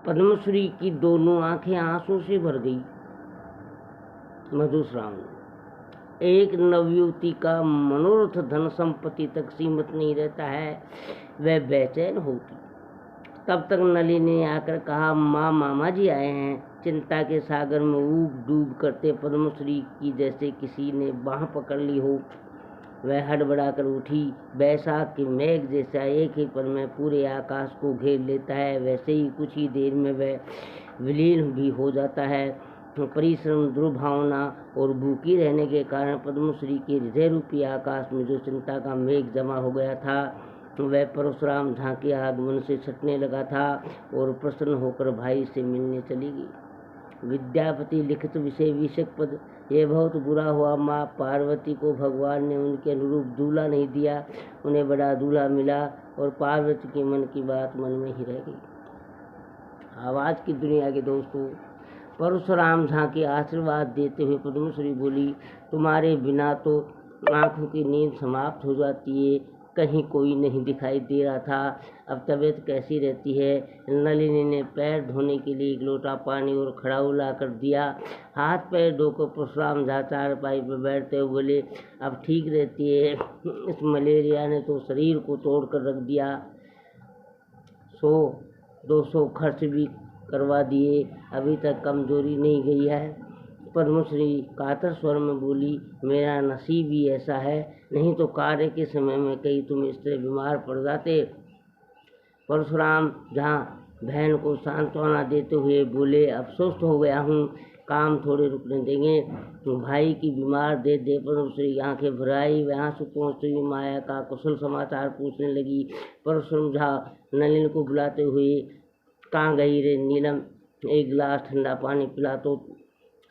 पद्मश्री की दोनों आंखें आंसू से भर गई। मधुश्रावण। एक नवयुवती का मनोरथ धन संपत्ति तक सीमित नहीं रहता है, वह बेचैन होती। तब तक नलिनी ने आकर कहा, माँ मामा जी आए हैं। चिंता के सागर में ऊब डूब करते पद्मश्री की जैसे किसी ने बाँह पकड़ ली हो। वह हड़बड़ाकर उठी। बैसाख के मेघ जैसा एक ही पल में पूरे आकाश को घेर लेता है, वैसे ही कुछ ही देर में वह विलीन भी हो जाता है। परिश्रम, दुर्भावना और भूखी रहने के कारण पद्मश्री के हृदय रूपी आकाश में जो चिंता का मेघ जमा हो गया था, वह परशुराम झा के आगमन से छटने लगा था और प्रसन्न होकर भाई से मिलने चली गई। विद्यापति लिखित विषय विषक पद। यह बहुत बुरा हुआ, माँ पार्वती को भगवान ने उनके अनुरूप दूल्हा नहीं दिया। उन्हें बड़ा दूल्हा मिला और पार्वती के मन की बात मन में ही रह गई। आवाज की दुनिया के दोस्तों, परशुराम झा के आशीर्वाद देते हुए पद्मश्री बोली, तुम्हारे बिना तो आंखों की नींद समाप्त हो जाती है। कहीं कोई नहीं दिखाई दे रहा था। अब तबीयत कैसी रहती है? नलिनी ने पैर धोने के लिए एक लोटा पानी और खड़ाऊ ला कर दिया। हाथ पैर धोकर परशुराम झा चारपाई पर बैठते हुए बोले, अब ठीक रहती है। इस मलेरिया ने तो शरीर को तोड़ कर रख दिया। 100-200 खर्च भी करवा दिए, अभी तक कमजोरी नहीं गई है। पद्मश्री कातर स्वर में बोली, मेरा नसीब ही ऐसा है, नहीं तो कार्य के समय में कहीं तुम इस तरह बीमार पड़ जाते। परशुराम जहाँ बहन को सांत्वना देते हुए बोले, अब सुस्त हो गया हूँ, काम थोड़े रुकने देंगे। भाई की बीमार दे पद्मश्री आंखें भराई। वहाँ से पहुँचते हुई माया का कुशल समाचार पूछने लगी। परशुराम झा नलिनी को बुलाते हुए, कहाँ गई रे नीलम, एक गिलास ठंडा पानी पिला। तो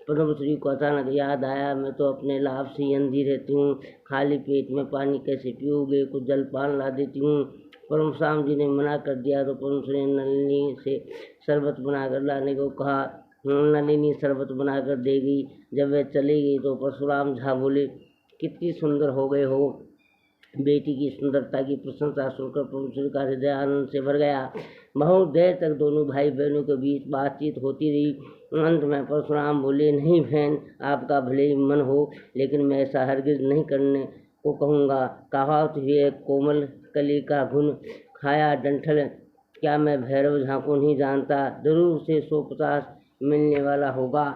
पद्मश्री को अचानक याद आया, मैं तो अपने लाभ से ही अंधी रहती हूँ, खाली पेट में पानी कैसे पीओगे, कुछ जलपान ला देती हूँ। परशुराम जी ने मना कर दिया तो पद्मश्री ने नलिनी से शरबत बनाकर लाने को कहा। नलिनी शरबत बनाकर देगी। जब वह चली गई तो परशुराम झा बोले, कितनी सुंदर हो गए हो। बेटी की सुंदरता की प्रशंसा सुनकर पद्मश्री का हृदय आनंद से भर गया। बहुत देर तक दोनों भाई बहनों के बीच बातचीत होती रही। अंत में परशुराम बोले, नहीं बहन, आपका भले ही मन हो, लेकिन मैं ऐसा हरगिज नहीं करने को कहूँगा। कहावत हुई, कोमल कली का घुन खाया डंठल। क्या मैं भैरव झा को नहीं जानता? जरूर उसे 150 मिलने वाला होगा।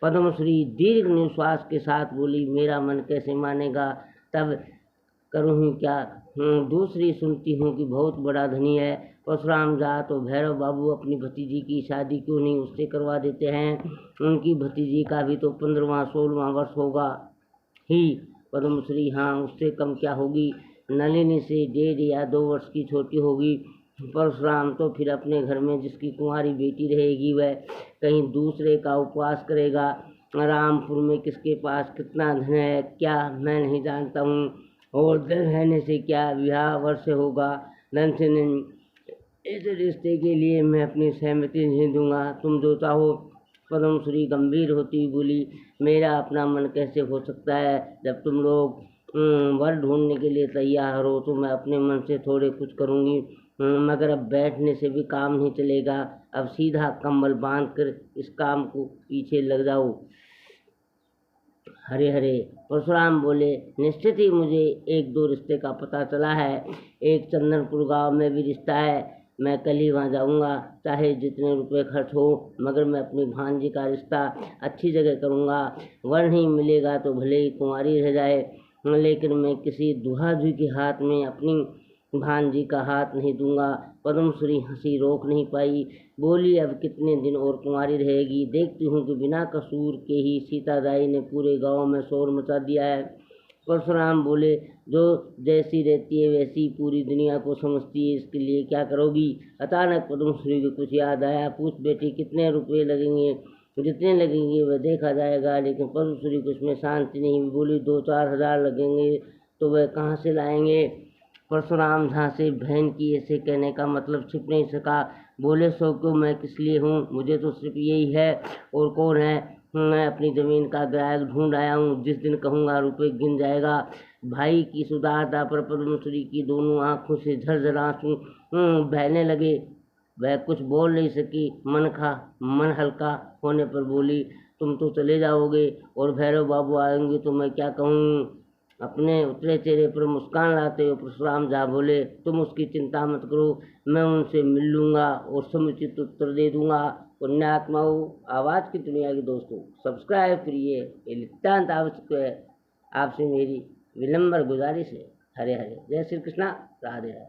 पद्मश्री दीर्घ निश्वास के साथ बोली, मेरा मन कैसे मानेगा, तब करूँ ही क्या। दूसरी सुनती हूँ कि बहुत बड़ा धनी है। परशुराम झा तो भैरव बाबू अपनी भतीजी की शादी क्यों नहीं उससे करवा देते हैं। उनकी भतीजी का भी तो 15वां-16वां वर्ष होगा ही। पद्मश्री, हाँ, उससे कम क्या होगी। नलिनी से 1.5 या 2 वर्ष की छोटी होगी। परशुराम तो फिर अपने घर में जिसकी कुंवारी बेटी रहेगी, वह कहीं दूसरे का उपवास करेगा। रामपुर में किसके पास कितना धन है, क्या मैं नहीं जानता हूँ। और धन रहने से क्या विवाह वर्ष होगा। धन से नहीं, इस रिश्ते के लिए मैं अपनी सहमति नहीं दूंगा, तुम जो चाहो। पद्मश्री गंभीर होती हुई बोली, मेरा अपना मन कैसे हो सकता है। जब तुम लोग वर ढूंढने के लिए तैयार हो तो मैं अपने मन से थोड़े कुछ करूँगी। मगर अब बैठने से भी काम नहीं चलेगा। अब सीधा कंबल बांध कर इस काम को पीछे लग जाओ। हरे हरे। परशुराम बोले, निश्चित ही मुझे 1-2 रिश्ते का पता चला है। एक चंदनपुर गांव में भी रिश्ता है। मैं कल ही वहाँ जाऊँगा, चाहे जितने रुपए खर्च हो, मगर मैं अपनी भांजी का रिश्ता अच्छी जगह करूँगा। वर नहीं मिलेगा तो भले ही कुंवारी रह जाए, लेकिन मैं किसी दुहाजू के हाथ में अपनी भांजी का हाथ नहीं दूंगा। पद्मश्री हंसी रोक नहीं पाई, बोली, अब कितने दिन और कुंवारी रहेगी। देखती हूँ कि बिना कसूर के ही सीतादाई ने पूरे गांव में शोर मचा दिया है। परशुराम बोले, जो जैसी रहती है वैसी पूरी दुनिया को समझती है, इसके लिए क्या करोगी। अचानक पद्मश्री को कुछ याद आया। पूछ बेटी, कितने रुपये लगेंगे। जितने लगेंगे वह देखा जाएगा। लेकिन पद्मश्री को उसमें शांति नहीं। बोली, 2-4 हज़ार लगेंगे तो वह कहाँ से लाएंगे। परशुराम झा से बहन की ऐसे कहने का मतलब छिप नहीं सका। बोले, सो क्यों, मैं किस लिए हूँ, मुझे तो सिर्फ यही है। और कौन है? मैं अपनी ज़मीन का ग्राहक ढूंढ आया हूँ, जिस दिन कहूँगा रुपये गिन जाएगा। भाई की सुदारता पर पद्मश्री की दोनों आँखों से झरझर आंसू बहने लगे। वह कुछ बोल नहीं सकी। मन हल्का होने पर बोली, तुम तो चले जाओगे और भैरव बाबू आएंगे तो मैं क्या कहूँ। अपने उतरे चेहरे पर मुस्कान लाते हुए परशुराम जा बोले, तुम उसकी चिंता मत करो, मैं उनसे मिल लूँगा और समुचित उत्तर दे दूँगा। पुण्यात्माओं, आवाज़ की दुनिया के दोस्तों, सब्सक्राइब करिए, ये नितांत आवश्यक है। आपसे मेरी विनम्र गुजारिश है। हरे हरे। जय श्री कृष्णा। राधे राधे।